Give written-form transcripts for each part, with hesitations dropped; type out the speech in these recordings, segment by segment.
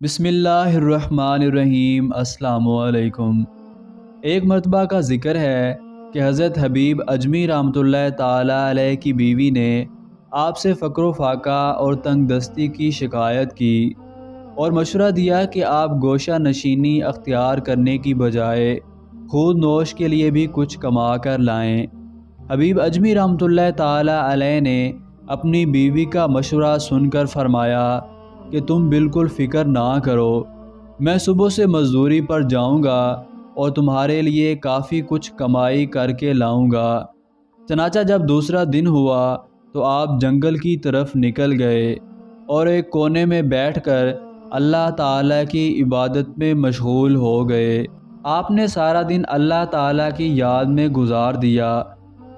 بسم اللہ الرحمن الرحیم۔ السلام علیکم۔ ایک مرتبہ کا ذکر ہے کہ حضرت حبیب اجمی رحمۃ اللہ تعالیٰ علیہ کی بیوی نے آپ سے فقر و فاقہ اور تنگ دستی کی شکایت کی اور مشورہ دیا کہ آپ گوشہ نشینی اختیار کرنے کی بجائے خود نوش کے لیے بھی کچھ کما کر لائیں۔ حبیب اجمی رحمۃ اللہ تعالیٰ علیہ نے اپنی بیوی کا مشورہ سن کر فرمایا کہ تم بالکل فکر نہ کرو، میں صبح سے مزدوری پر جاؤں گا اور تمہارے لیے کافی کچھ کمائی کر کے لاؤں گا۔ چنانچہ جب دوسرا دن ہوا تو آپ جنگل کی طرف نکل گئے اور ایک کونے میں بیٹھ کر اللہ تعالیٰ کی عبادت میں مشغول ہو گئے۔ آپ نے سارا دن اللہ تعالیٰ کی یاد میں گزار دیا۔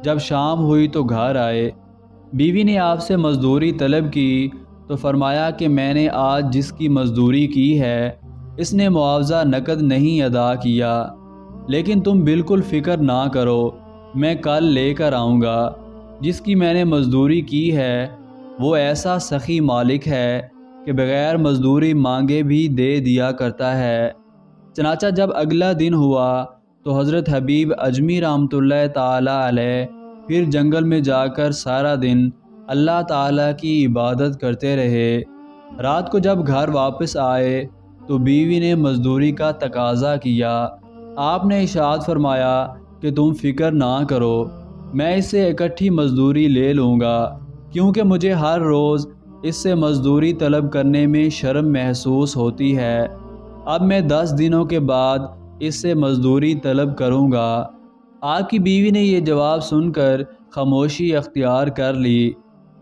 جب شام ہوئی تو گھر آئے، بیوی نے آپ سے مزدوری طلب کی تو فرمایا کہ میں نے آج جس کی مزدوری کی ہے اس نے معاوضہ نقد نہیں ادا کیا، لیکن تم بالکل فکر نہ کرو، میں کل لے کر آؤں گا۔ جس کی میں نے مزدوری کی ہے وہ ایسا سخی مالک ہے کہ بغیر مزدوری مانگے بھی دے دیا کرتا ہے۔ چنانچہ جب اگلا دن ہوا تو حضرت حبیب اجمی رحمۃ اللہ تعالیٰ علیہ پھر جنگل میں جا کر سارا دن اللہ تعالیٰ کی عبادت کرتے رہے۔ رات کو جب گھر واپس آئے تو بیوی نے مزدوری کا تقاضا کیا۔ آپ نے ارشاد فرمایا کہ تم فکر نہ کرو، میں اس سے اکٹھی مزدوری لے لوں گا، کیونکہ مجھے ہر روز اس سے مزدوری طلب کرنے میں شرم محسوس ہوتی ہے۔ اب میں 10 دنوں کے بعد اس سے مزدوری طلب کروں گا۔ آپ کی بیوی نے یہ جواب سن کر خاموشی اختیار کر لی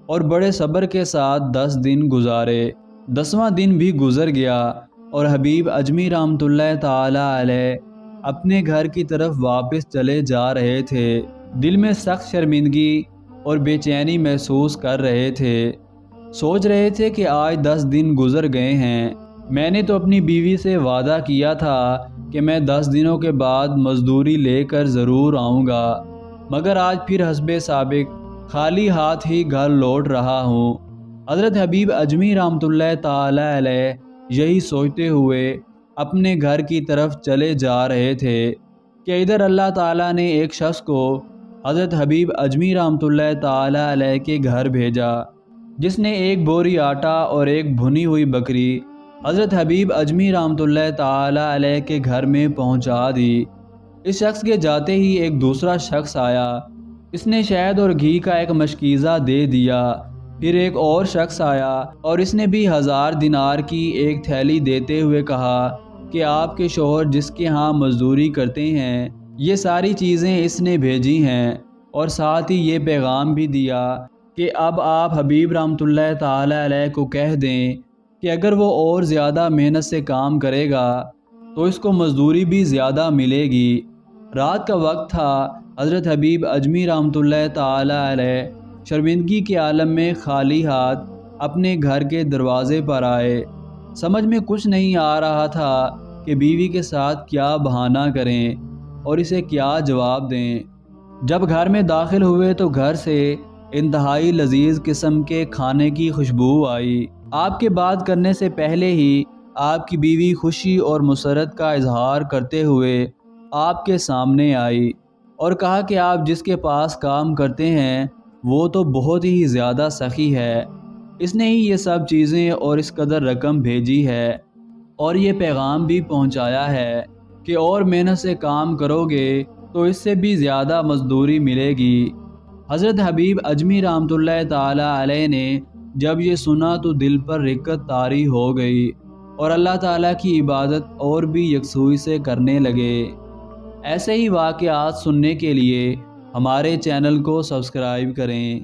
اور بڑے صبر کے ساتھ 10 دن گزارے۔ 10واں دن بھی گزر گیا اور حبیب اجمی رحمۃ اللہ تعالیٰ علیہ اپنے گھر کی طرف واپس چلے جا رہے تھے۔ دل میں سخت شرمندگی اور بے چینی محسوس کر رہے تھے۔ سوچ رہے تھے کہ آج 10 دن گزر گئے ہیں، میں نے تو اپنی بیوی سے وعدہ کیا تھا کہ میں 10 دنوں کے بعد مزدوری لے کر ضرور آؤں گا، مگر آج پھر حسب سابق خالی ہاتھ ہی گھر لوٹ رہا ہوں۔ حضرت حبیب اجمی رحمۃ اللہ تعالیٰ علیہ یہی سوچتے ہوئے اپنے گھر کی طرف چلے جا رہے تھے کہ ادھر اللہ تعالیٰ نے ایک شخص کو حضرت حبیب اجمی رحمۃ اللہ تعالیٰ علیہ کے گھر بھیجا، جس نے ایک بوری آٹا اور ایک بھنی ہوئی بکری حضرت حبیب اجمی رحمۃ اللہ تعالیٰ علیہ کے گھر میں پہنچا دی۔ اس شخص کے جاتے ہی ایک دوسرا شخص آیا، اس نے شہد اور گھی کا ایک مشکیزہ دے دیا۔ پھر ایک اور شخص آیا اور اس نے بھی 1000 دینار کی ایک تھیلی دیتے ہوئے کہا کہ آپ کے شوہر جس کے ہاں مزدوری کرتے ہیں یہ ساری چیزیں اس نے بھیجی ہیں، اور ساتھ ہی یہ پیغام بھی دیا کہ اب آپ حبیب رحمۃ اللہ تعالیٰ علیہ کو کہہ دیں کہ اگر وہ اور زیادہ محنت سے کام کرے گا تو اس کو مزدوری بھی زیادہ ملے گی۔ رات کا وقت تھا۔ حضرت حبیب اجمی رحمۃ اللہ تعالیٰ علیہ شرمندگی کے عالم میں خالی ہاتھ اپنے گھر کے دروازے پر آئے۔ سمجھ میں کچھ نہیں آ رہا تھا کہ بیوی کے ساتھ کیا بہانہ کریں اور اسے کیا جواب دیں۔ جب گھر میں داخل ہوئے تو گھر سے انتہائی لذیذ قسم کے کھانے کی خوشبو آئی۔ آپ کے بات کرنے سے پہلے ہی آپ کی بیوی خوشی اور مسرت کا اظہار کرتے ہوئے آپ کے سامنے آئی اور کہا کہ آپ جس کے پاس کام کرتے ہیں وہ تو بہت ہی زیادہ سخی ہے، اس نے ہی یہ سب چیزیں اور اس قدر رقم بھیجی ہے اور یہ پیغام بھی پہنچایا ہے کہ اور محنت سے کام کرو گے تو اس سے بھی زیادہ مزدوری ملے گی۔ حضرت حبیب اجمی رحمۃ اللہ تعالیٰ علیہ نے جب یہ سنا تو دل پر رقت طاری ہو گئی اور اللہ تعالیٰ کی عبادت اور بھی یکسوئی سے کرنے لگے۔ ایسے ہی واقعات سننے کے لیے ہمارے چینل کو سبسکرائب کریں۔